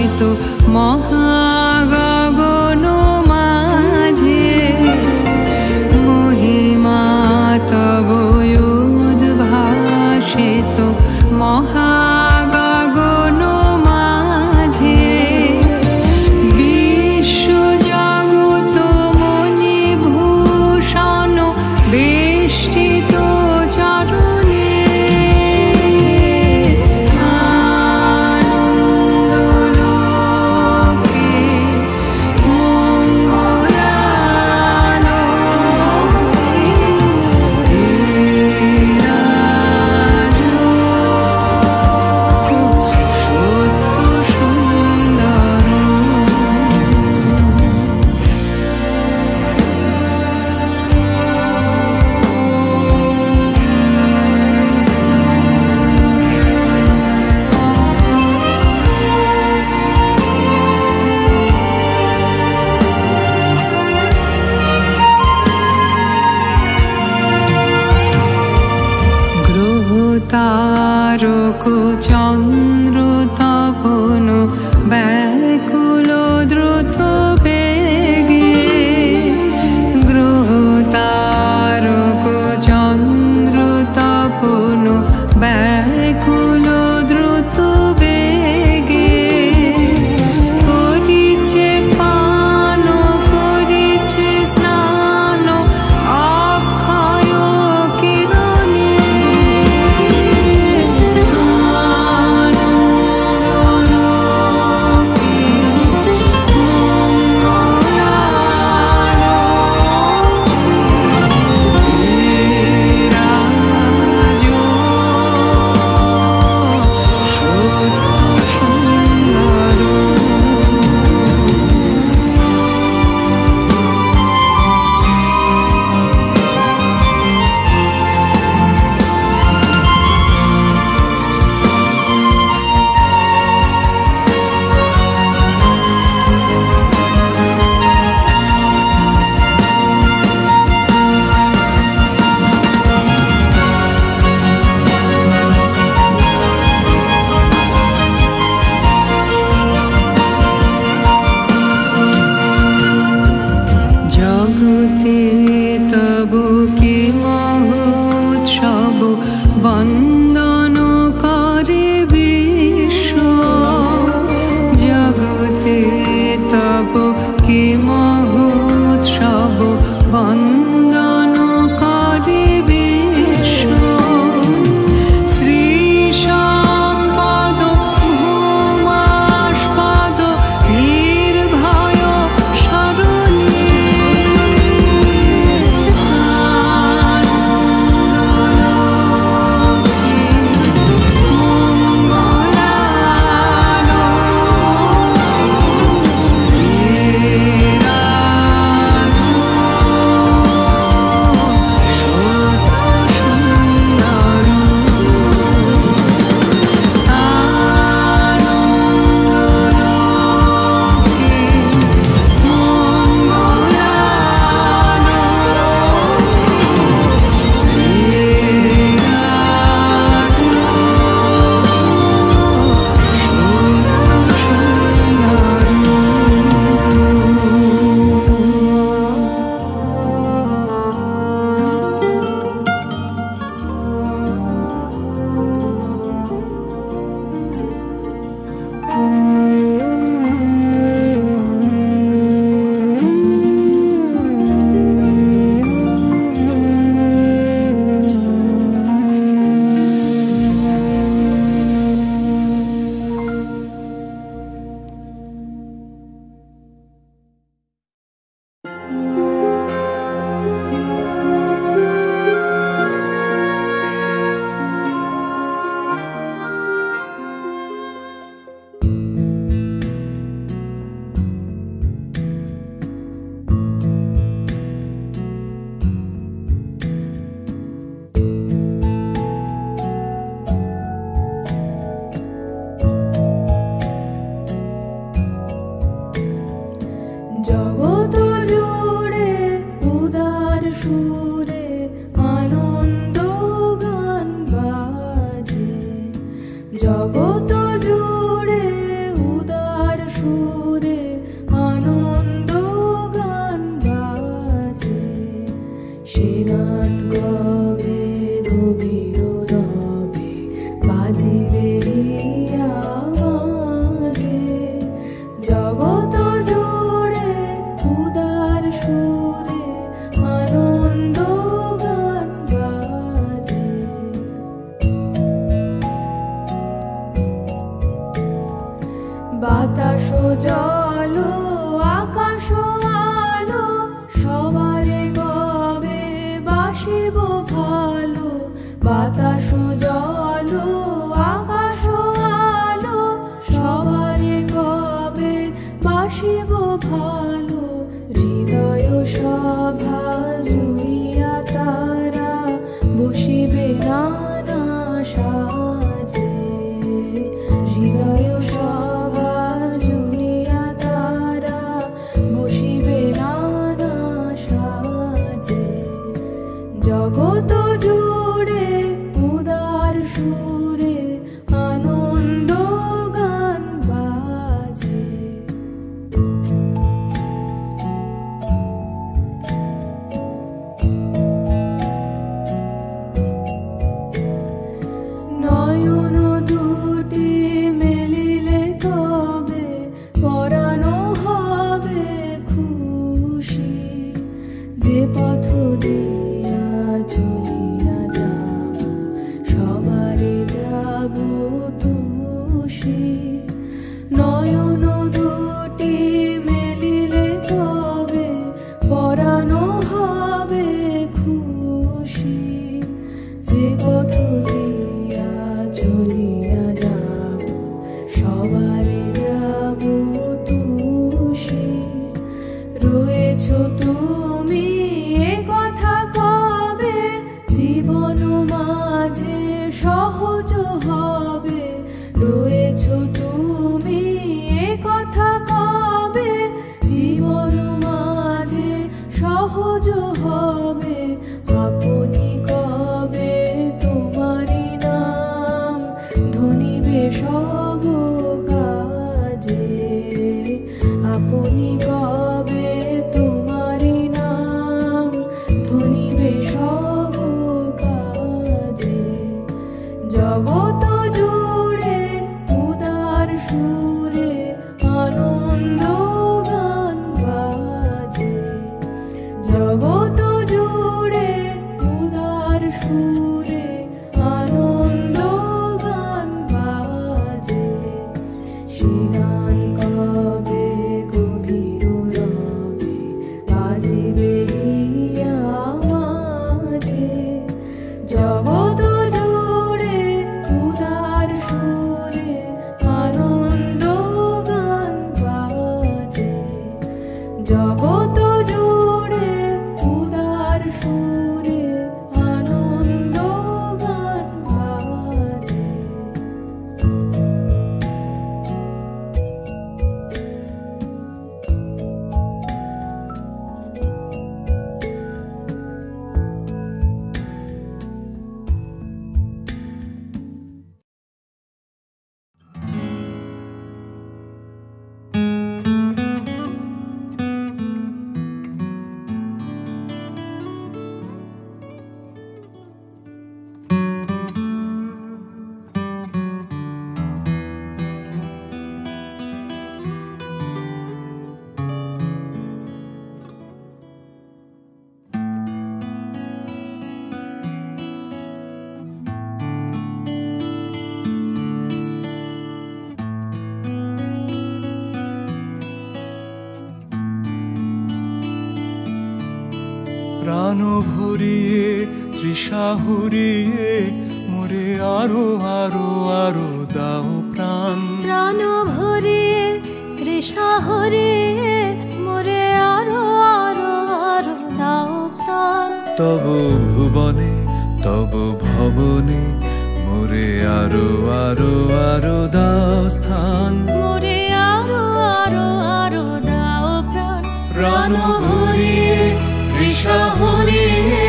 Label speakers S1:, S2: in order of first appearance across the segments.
S1: ভাসিত মহাগগন মাঝে মহিমা তব উদ্ভাসিত মহাগগন মাঝে বিশ্বজগৎ মণিভূষণ বেষ্টিত চরণে আনন্দলোকে মঙ্গলালোকে রাজ সত্য সুন্দর। গ্রহ তারক চন্দ্র তপন ব্যাকুল দ্রুত বেগে গ্রহ তারক চন্দ্র তপন ব্যাকুল দ্রুত বেগে করিছে পান করিছে স্নান অক্ষয় কিরণে আনন্দলোকে মঙ্গলালোকে রাজ সত্য সুন্দর। জগতে তব কি মহোৎসব বন্দন করে বিশ্ব জগতে তব কি মহোৎসব বন্দন করে বিশ্ব শ্রী সম্পদ ভূমাস্পদ নির্ভয় শরণে আনন্দলোকে মঙ্গলালোকে রাজ ভালো হৃদয় সভা জুড়িয়া তারা বসিবে নানা সাজে হৃদয় সভা জুড়িয়া তারা বসিবে নানা সাজে জগত জুড়ে উদার সুরে আনন্দ গান বাজে নয়ন দুটি মেলিলে তবে পরানো হবে খুশি যে পথ দিয়া চলিয়া যাব সবারে যাব তুষি নয়ন দুটি মেলিলে তবে পরানো হবে খুশি যে পথ দিয়া চলিয়া যাব সবারে যাব তুষি রয়েছ তুমি এ কথা কবে জীবন মাঝে সহজ হবে রয়েছ তুমি এ কথা কবে জীবন মাঝে সহজ হবে আপনি কবে তোমারি নাম ধনিবে সব কাজে আপনি কবে তোমারি নাম ধনিবে সব কাজে জগত জুড়ে উদার সুরে আনন্দ গান বাজে জগত জুড়ে উদার সুরে আনন্দ গান বাজে সে গান কবে গভীর রবে বাজিবে হিয়া মাঝে জগত জুড়ে উদার সুরে আনন্দ গান বাজে জগত জুড়ে উদার সুরে আনন্দ গান বাজে
S2: প্রাণ ভরিয়ে তৃষা হরিয়ে মোরে আরো আরো আরো দাও প্রাণ
S1: প্রাণ ভরিয়ে তৃষা হরিয়ে মোরে আরো আরো আরো দাও প্রাণ
S2: তব ভুবনে তব ভবনে মোরে আরো আরো আরো দাও স্থান
S1: মোরে আরো আরো আরো দাও প্রাণ
S2: প্রাণ ভরিয়ে তৃষা হরিয়ে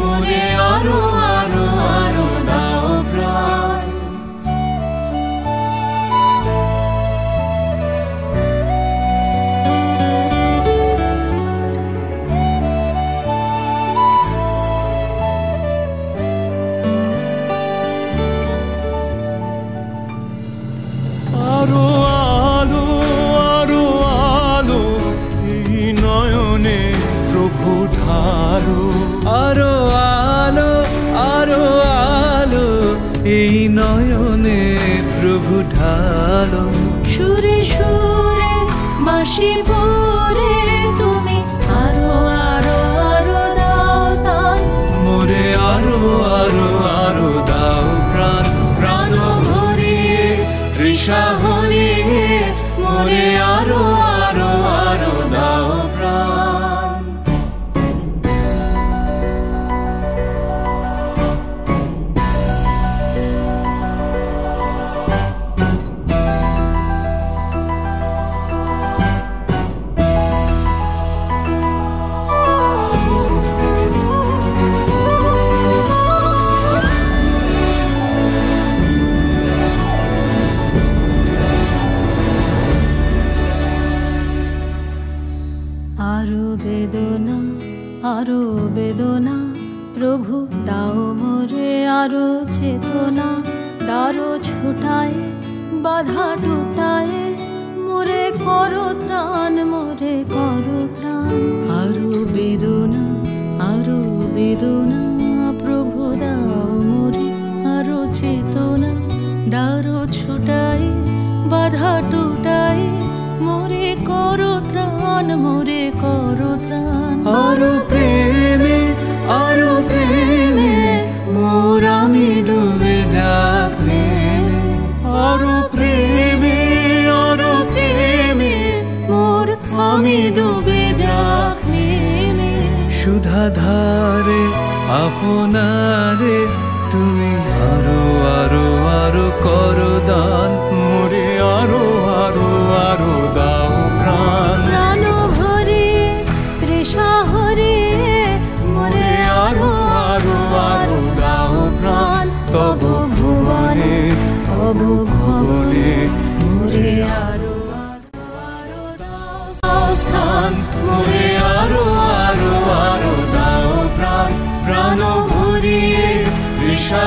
S2: মোরে আরো আরো আরো দাও প্রাণ আরো আলো আরো আলো এই নয়নে প্রভু ঢালো আরো আলো আরো আলো এই নয়নে প্রভু ঢালো
S1: সুরে সুরে বাঁশি ভরে তুমি আরো আরো আরো দাও তান
S2: মোরে আরো আরো আরো দাও প্রাণ প্রাণ ভরিয়ে তৃষা হরিয়ে মোরে আরো আরো আরো
S1: বেদনা আরো বেদনা প্রভু দাও মোরে আরো চেতনা দারো ছোটায় বাধা টুটায় মোরে করো ত্রাণ মোরে করো ত্রাণ আরো বেদনা প্রভু দাও মোরে আরো চেতনা দারো ছোটায় বাধা টুটায় মোরে করো ত্রাণ মোরে করো ত্রাণ
S2: আরো প্রেমে মোর আমি ডুবে যাক নেমে আরো প্রেমে মোর আমি ডুবে যাক নেমে সুধাধারে আপনারে তুমি আরো আরো আরো করো দান মোরে আরো আরো আরো দাও প্রাণ
S1: প্রাণ ভরে তৃষা হরে মোরে আরো আরো আরো দাও প্রাণ
S2: তবু ভুবনে
S1: মোরে আরো আরো দাও
S2: স্থান মোরে আরো আরো আরো দাও প্রাণ প্রাণ ভরিয়ে তৃষা